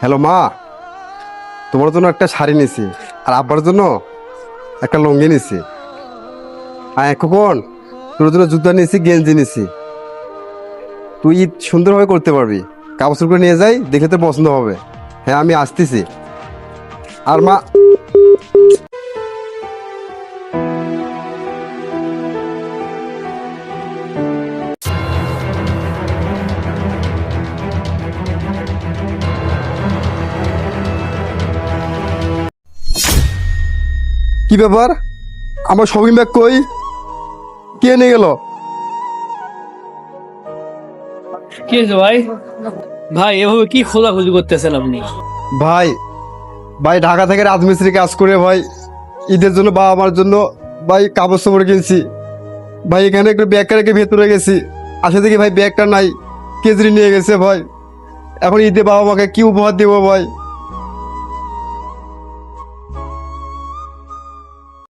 Hello মা, তোমার জন্য একটা শাড়ি নিছি আর আব্বার জন্য একটা লুঙ্গি নিছি। হ্যাঁ খোকন, তোর জন্য জুতা নিছি, গেঞ্জি নিছি। তুই ঈদ সুন্দরভাবে করতে পারবি। কাপড় করে নিয়ে যাই, দেখে তো পছন্দ হবে। হ্যাঁ আমি আসতেছি। আর মা, কি ব্যাপার? আমার শপিং ব্যাগ কই? কে নিয়ে গেল? কি হয়েছে ভাই? ভাই এভাবে কি খোঁজাখুঁজি করতেছেন আপনি? ভাই, ভাই ঢাকা থেকে রাজমিস্ত্রি কাজ করে ভাই ঈদের জন্য বাবা মার জন্য ভাই কাপড় চোপড় কিনছি। ভাই এখানে একটু ব্যাগটা রেখে ভেতরে গেছি, আসে দেখি ভাই ব্যাগটা নাই, কেজরি নিয়ে গেছে ভাই। এখন ঈদে বাবা মাকে কি উপহার দেবো ভাই?